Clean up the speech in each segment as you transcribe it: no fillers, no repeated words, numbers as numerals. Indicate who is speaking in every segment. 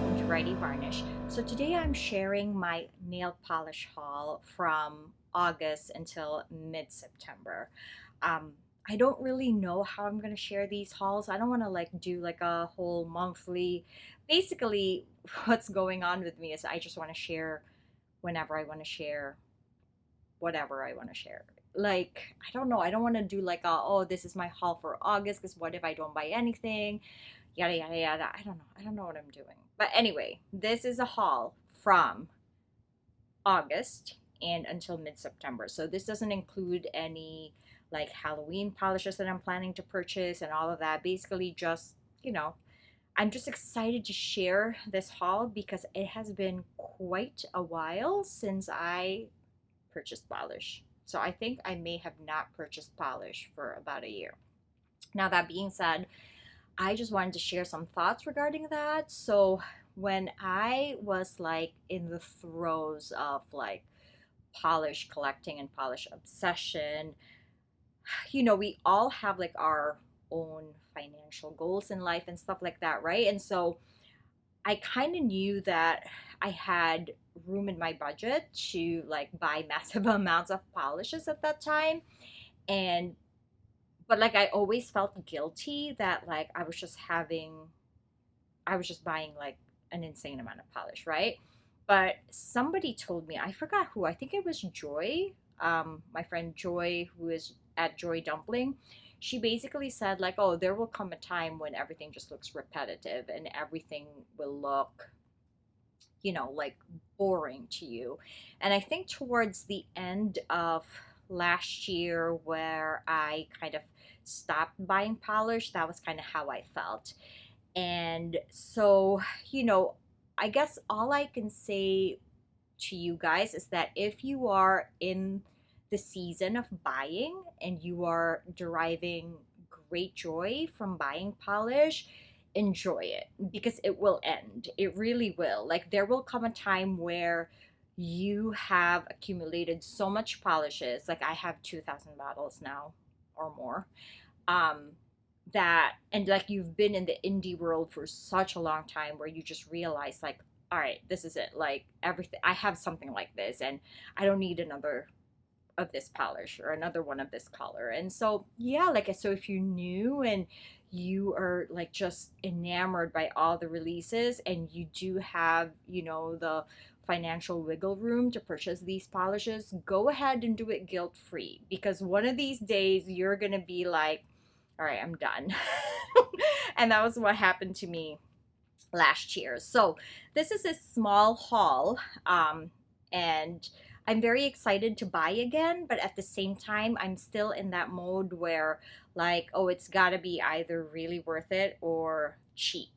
Speaker 1: welcome to Variety Varnish. So today I'm sharing my nail polish haul from August until mid-September. Um, I don't really know how I'm going to share these hauls. I don't want to do like a whole monthly. Basically, what's going on with me is I just want to share whenever I want to share whatever I want to share. Like, I don't know. I don't want to do like oh, this is my haul for August because what if I don't buy anything? Yada yada yada. I don't know. I don't know what I'm doing. But anyway, this is a haul from August and until mid-September. So this doesn't include any like Halloween polishes that I'm planning to purchase and all of that. Basically just, I'm just excited to share this haul because it has been quite a while since I purchased polish. So I think I may have not purchased polish for about a year. Now that being said, I just wanted to share some thoughts regarding that. So, when I was like in the throes of like polish collecting and polish obsession, we all have like our own financial goals in life and stuff like that, right? And so, I kind of knew that I had room in my budget to like buy massive amounts of polishes at that time. And but like I always felt guilty that like I was just buying like an insane amount of polish, right? But somebody told me, I forgot who, I think it was Joy, my friend Joy, who is at Joy Dumpling. She basically said, like, oh, there will come a time when everything just looks repetitive and everything will look, like boring to you. And I think towards the end of last year, where I kind of stopped buying polish, that was kind of how I felt. And so, you know, I guess all I can say to you guys is that if you are in the season of buying and you are deriving great joy from buying polish, enjoy it because it will end. It really will. Like, there will come a time where you have accumulated so much polishes. Like, I have 2,000 bottles now or more. Um, that and like you've been in the indie world for such a long time where you just realize like, all right, this is it. Like, everything, I have something like this and I don't need another of this polish or another one of this color. And so yeah, like, so if you're new and you are like just enamored by all the releases and you do have, the financial wiggle room to purchase these polishes, go ahead and do it guilt free, because one of these days you're gonna be like, all right, I'm done. And that was what happened to me last year. So this is a small haul, and I'm very excited to buy again, but at the same time, I'm still in that mode where, like, oh, it's got to be either really worth it or cheap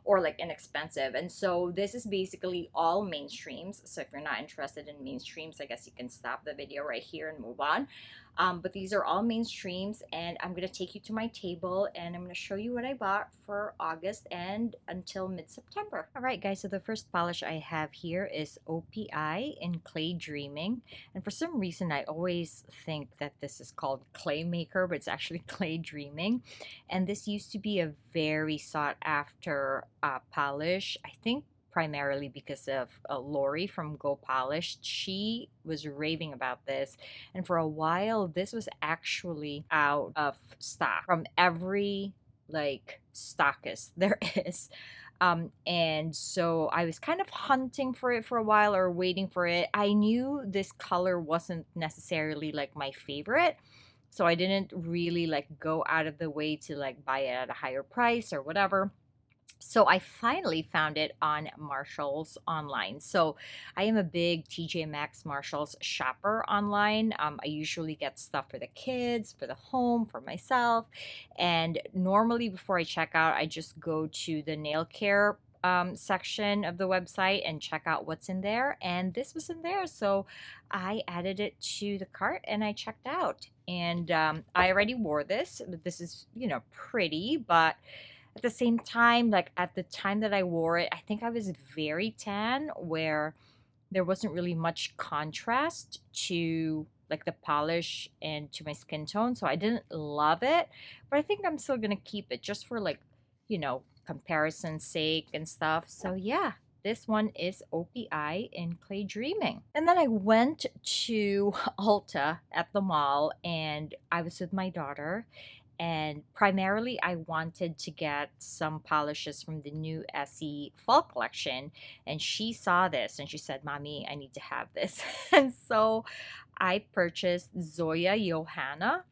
Speaker 1: or like inexpensive. And so this is basically all mainstreams. So if you're not interested in mainstreams, I guess you can stop the video right here and move on. But these are all mainstreams, and I'm going to take you to my table and I'm going to show you what I bought for August and until mid-September. All right, guys, so the first polish I have here is OPI In Clay Dreaming. And for some reason, I always think that this is called Clay Maker, but it's actually Clay Dreaming. And this used to be a very sought after polish. I think primarily because of Lori from Go Polished. She was raving about this, and for a while, this was actually out of stock from every like stockist there is. And so I was kind of hunting for it for a while or waiting for it. I knew this color wasn't necessarily like my favorite, so I didn't really like go out of the way to like buy it at a higher price or whatever. So I finally found it on Marshalls online. So I am a big TJ Maxx Marshalls shopper online. I usually get stuff for the kids, for the home, for myself. And normally before I check out, I just go to the nail care section of the website and check out what's in there. And this was in there. So I added it to the cart and I checked out. And I already wore this. This is, pretty, but at the same time, like at the time that I wore it, I think I was very tan, where there wasn't really much contrast to like the polish and to my skin tone. So I didn't love it, but I think I'm still gonna keep it just for like, comparison's sake and stuff. So yeah, this one is OPI in Clay Dreaming. And then I went to Ulta at the mall and I was with my daughter. And primarily, I wanted to get some polishes from the new Essie Fall collection. And she saw this and she said, Mommy, I need to have this. And so I purchased Zoya Johanna.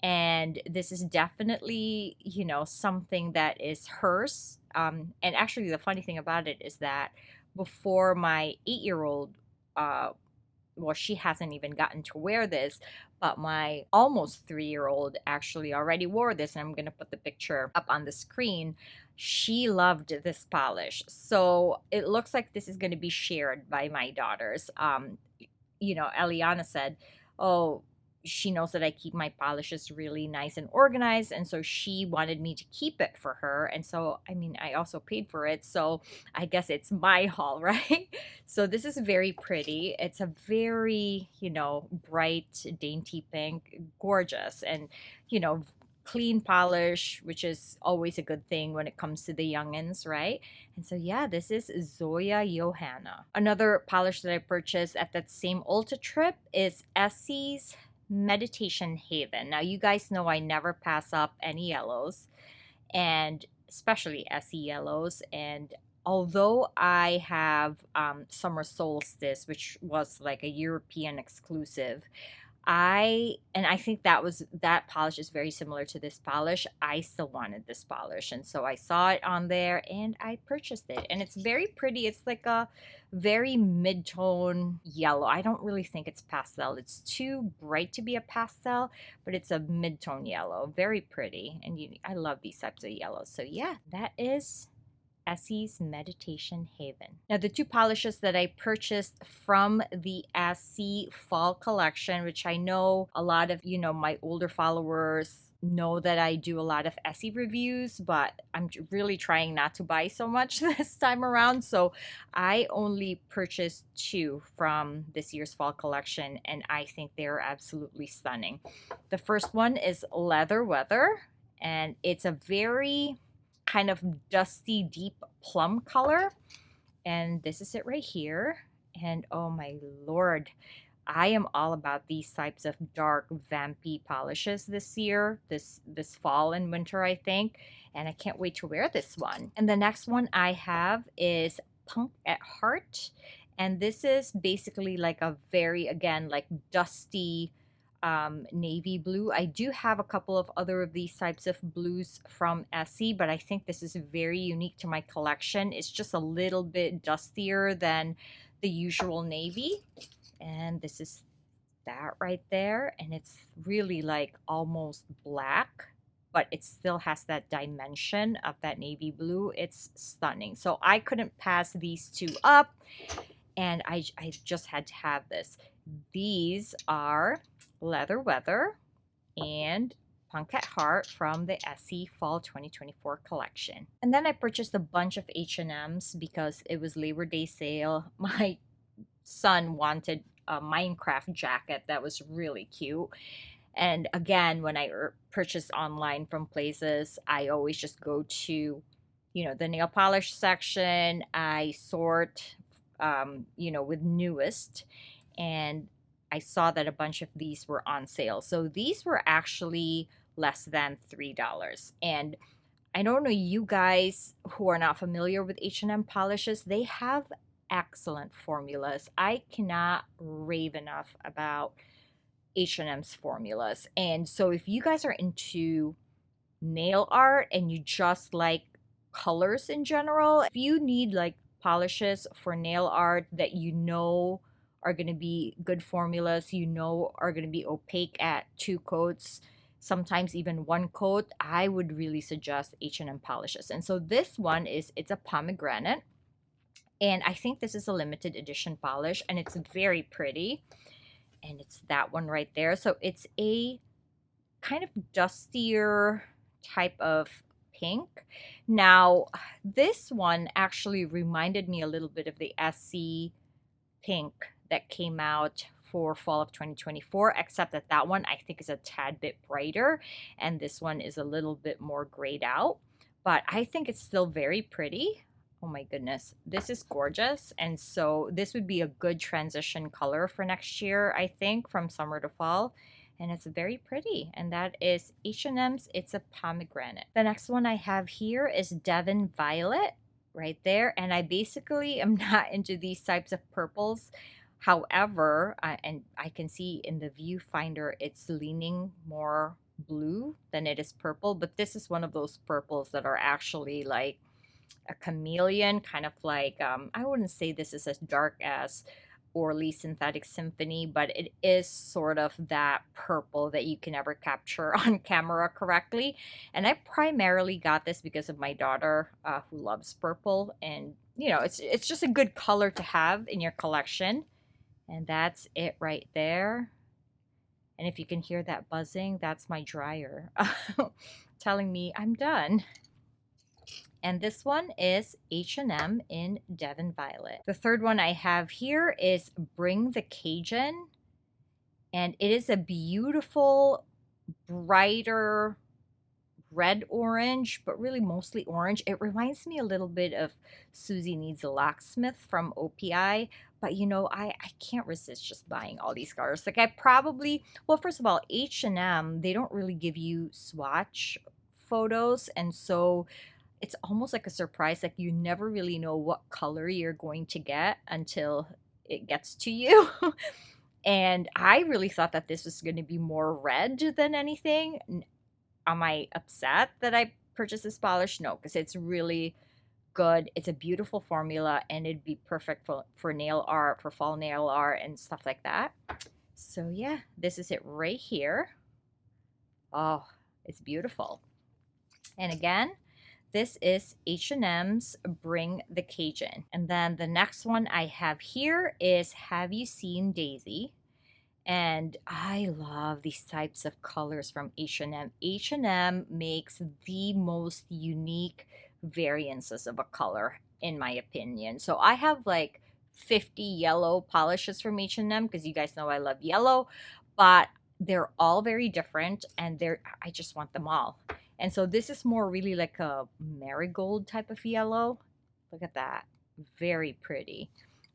Speaker 1: And this is definitely, you know, something that is hers. And actually, the funny thing about it is that before my 8-year-old, well, she hasn't even gotten to wear this, but my almost 3-year-old actually already wore this. And I'm going to put the picture up on the screen. She loved this polish. So it looks like this is going to be shared by my daughters. You know, Eliana said, oh, she knows that I keep my polishes really nice and organized. And so she wanted me to keep it for her. And so, I mean, I also paid for it. So I guess it's my haul, right? So this is very pretty. It's a very, you know, bright, dainty pink, gorgeous. And, you know, clean polish, which is always a good thing when it comes to the youngins, right? And so, yeah, this is Zoya Johanna. Another polish that I purchased at that same Ulta trip is Essie's Meditation Haven. Now, you guys know I never pass up any yellows, and especially Essie yellows. And although I have Summer Solstice, which was like a European exclusive, I think that polish is very similar to this polish. I still wanted this polish, and so I saw it on there and I purchased it. And it's very pretty. It's like a very mid-tone yellow. I don't really think it's pastel. It's too bright to be a pastel, but it's a mid-tone yellow. Very pretty, and I love these types of yellows. So yeah, that is Essie's Meditation Haven. Now, the two polishes that I purchased from the Essie Fall collection, which I know a lot of, you know, my older followers know that I do a lot of Essie reviews, but I'm really trying not to buy so much this time around. So I only purchased two from this year's fall collection, and I think they're absolutely stunning. The first one is Leather Weather, and it's a very kind of dusty deep plum color, and this is it right here. And oh my lord, I am all about these types of dark vampy polishes this year, this fall and winter, I think, and I can't wait to wear this one. And the next one I have is Punk at Heart, and this is basically like a very, again, like dusty navy blue. I do have a couple of other of these types of blues from Essie, but I think this is very unique to my collection. It's just a little bit dustier than the usual navy, and this is that right there. And it's really like almost black, but it still has that dimension of that navy blue. It's stunning. So I couldn't pass these two up, and I just had to have this. These are Leather Weather and Punk at Heart from the Essie Fall 2024 collection. And then I purchased a bunch of H&Ms because it was Labor Day sale. My son wanted a Minecraft jacket that was really cute. And again, when I purchase online from places, I always just go to, you know, the nail polish section. I sort, you know, with newest, and I saw that a bunch of these were on sale. So these were actually less than $3. And I don't know, you guys who are not familiar with H&M polishes, they have excellent formulas. I cannot rave enough about H&M's formulas. And so if you guys are into nail art and you just like colors in general, if you need like polishes for nail art that you know are going to be good formulas, you know are going to be opaque at 2 coats, sometimes even 1 coat, I would really suggest H&M polishes. And so this one it's a pomegranate, and I think this is a limited edition polish, and it's very pretty, and it's that one right there. So it's a kind of dustier type of pink. Now, this one actually reminded me a little bit of the Essie pink that came out for fall of 2024, except that one I think is a tad bit brighter, and this one is a little bit more grayed out. but I think it's still very pretty. Oh my goodness, this is gorgeous. And so this would be a good transition color for next year, I think, from summer to fall. And it's very pretty. And that is H&M's It's a Pomegranate. The next one I have here is Devon Violet right there. And I basically am not into these types of purples. However, and I can see in the viewfinder, it's leaning more blue than it is purple. But this is one of those purples that are actually like a chameleon, kind of like, I wouldn't say this is as dark as Orly Synthetic Symphony, but it is sort of that purple that you can never capture on camera correctly. And I primarily got this because of my daughter, who loves purple, and you know, it's just a good color to have in your collection. And that's it right there. And if you can hear that buzzing, that's my dryer telling me I'm done. And this one is H&M in Devon Violet. The third one I have here is Bring The Cun. And it is a beautiful, brighter red orange, but really mostly orange. It reminds me a little bit of Susie Needs a Locksmith from OPI. But you know, I can't resist just buying all these colors. Like I probably, well, first of all, H&M, they don't really give you swatch photos. And so it's almost like a surprise. Like you never really know what color you're going to get until it gets to you. And I really thought that this was going to be more red than anything. Am I upset that I purchased this polish? No, because it's really good. It's a beautiful formula, and it'd be perfect for nail art, for fall nail art and stuff like that. So yeah, this is it right here. Oh, it's beautiful. And again, this is H&M's Bring The Cun. And then the next one I have here is Have You Seen Daisy? And I love these types of colors from H&M. H&M makes the most unique variances of a color, in my opinion. So I have like 50 yellow polishes from H&M because you guys know I love yellow, but they're all very different, and I just want them all. And so this is more really like a marigold type of yellow. Look at that. Very pretty.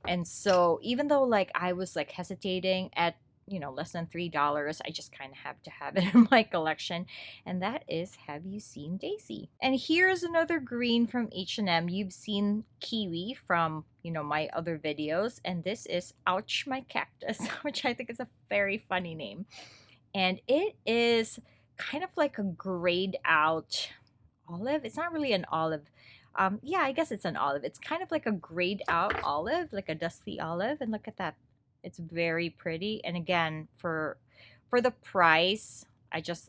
Speaker 1: And so even though like I was like hesitating at, you know, less than $3, I just kind of have to have it in my collection. And that is Have You Seen Daisy? And here's another green from H&M. You've seen Kiwi from, you know, my other videos. And this is Ouch My Cactus, which I think is a very funny name. And it is kind of like a grayed out olive. It's not really an olive. Yeah, I guess it's an olive. It's kind of like a grayed out olive, like a dusty olive. And look at that. It's very pretty. And again, for the price, it's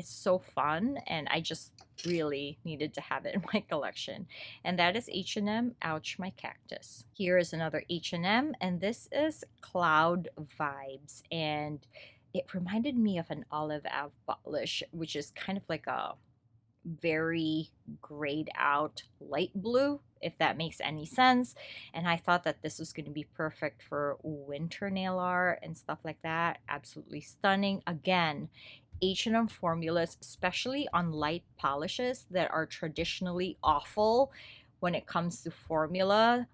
Speaker 1: so fun, and I just really needed to have it in my collection. And that is H&M Ouch My Cactus. Here is another H&M, and this is Cloud Vibes. And it reminded me of an olive polish, which is kind of like a very grayed out light blue, if that makes any sense. And I thought that this was going to be perfect for winter nail art and stuff like that. Absolutely stunning. Again, H&M formulas, especially on light polishes that are traditionally awful when it comes to formula,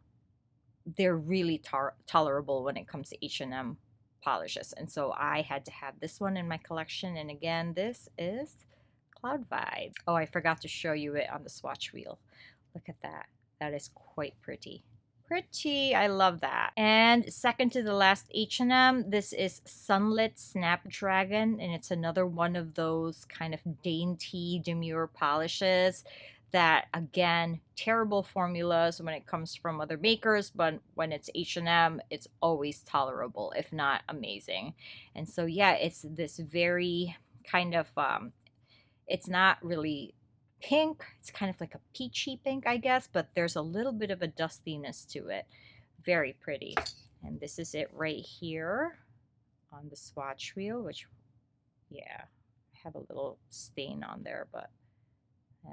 Speaker 1: they're really tolerable when it comes to H&M polishes. And so I had to have this one in my collection. And again, this is Cloud Vibe. Oh, I forgot to show you it on the swatch wheel. Look at that. That is quite pretty. Pretty. I love that. And second to the last H&M, this is Sunlit Snapdragon. And it's another one of those kind of dainty, demure polishes that, again, terrible formulas when it comes from other makers, but when it's H&M, it's always tolerable, if not amazing. And so, yeah, it's this very kind of, it's not really pink. It's kind of like a peachy pink, I guess, but there's a little bit of a dustiness to it. Very pretty. And this is it right here on the swatch wheel, which, yeah, I have a little stain on there, but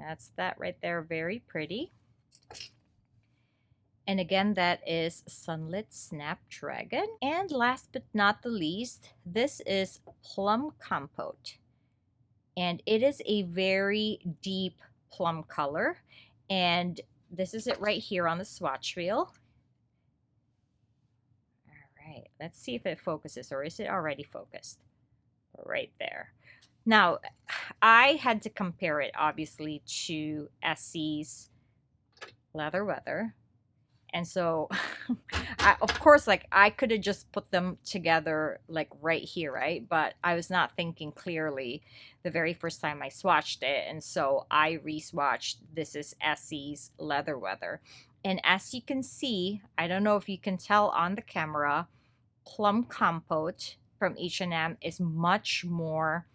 Speaker 1: that's that right there. Very pretty. And again, that is Sunlit Snapdragon. And last but not the least, this is Plum Comput. And it is a very deep plum color. And this is it right here on the swatch wheel. All right, let's see if it focuses, or is it already focused? Right there. Now, I had to compare it obviously to Essie's Leather Weather. And so, of course, like I could have just put them together like right here, right? But I was not thinking clearly the very first time I swatched it. And so I re-swatched. This is Essie's Leather Weather. And as you can see, I don't know if you can tell on the camera, Plum Comput from H&M is much more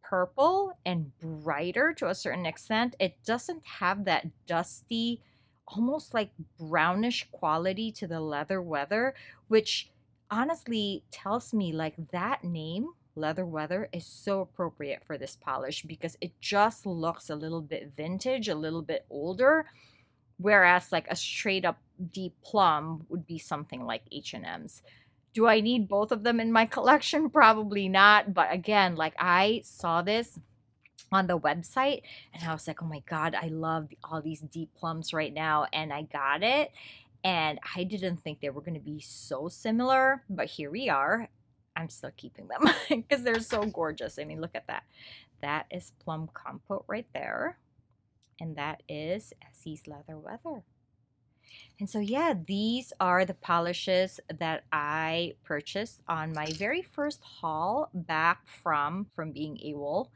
Speaker 1: purple and brighter to a certain extent. It doesn't have that dusty, almost like brownish quality to the Leather Weather, which honestly tells me like that name, Leather Weather, is so appropriate for this polish because it just looks a little bit vintage, a little bit older, whereas like a straight up deep plum would be something like H&M's. Do I need both of them in my collection? Probably not. But again, like I saw this on the website and I was like, oh my God, I love all these deep plums right now. And I got it. And I didn't think they were going to be so similar, but here we are. I'm still keeping them because they're so gorgeous. I mean, look at that. That is Plum Comput right there. And that is Essie's Leather Weather. And so, yeah, these are the polishes that I purchased on my very first haul back from being AWOL.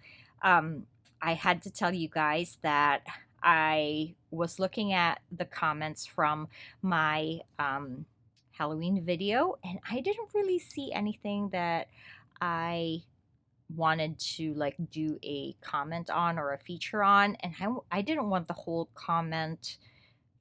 Speaker 1: I had to tell you guys that I was looking at the comments from my Halloween video, and I didn't really see anything that I wanted to like do a comment on or a feature on, and I didn't want the whole comment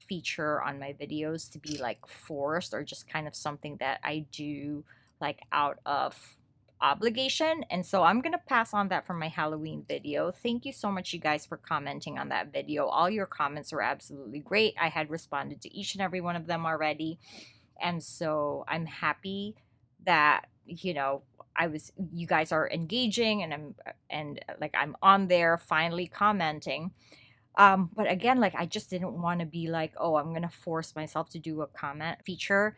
Speaker 1: feature on my videos to be like forced or just kind of something that I do like out of obligation. And so I'm gonna pass on that for my Halloween video. Thank you so much, you guys, for commenting on that video. All your comments were absolutely great. I had responded to each and every one of them already, and so I'm happy that you guys are engaging, and like I'm on there finally commenting. But again, like I just didn't want to be like, oh, I'm gonna force myself to do a comment feature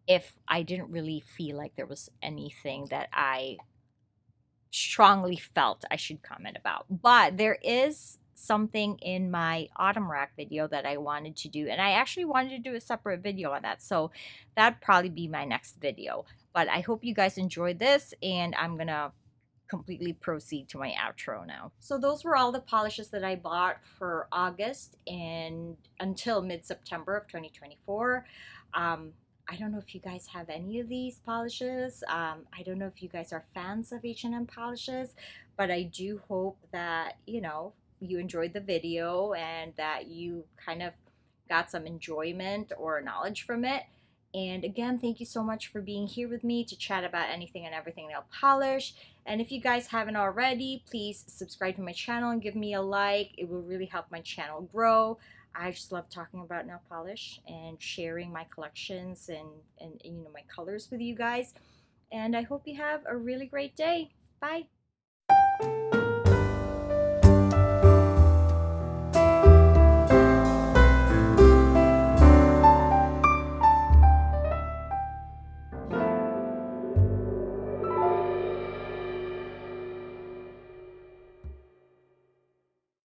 Speaker 1: if I didn't really feel like there was anything that I strongly felt I should comment about. But there is something in my autumn rack video that I wanted to do, and I actually wanted to do a separate video on that, so that'd probably be my next video. But I hope you guys enjoyed this, and I'm gonna completely proceed to my outro now. So those were all the polishes that I bought for August and until mid-September of 2024. I don't know if you guys have any of these polishes. I don't know if you guys are fans of H&M polishes, but I do hope that, you enjoyed the video and that you kind of got some enjoyment or knowledge from it. And again, thank you so much for being here with me to chat about anything and everything nail polish. And if you guys haven't already, please subscribe to my channel and give me a like. It will really help my channel grow. I just love talking about nail polish and sharing my collections and my colors with you guys. And I hope you have a really great day. Bye.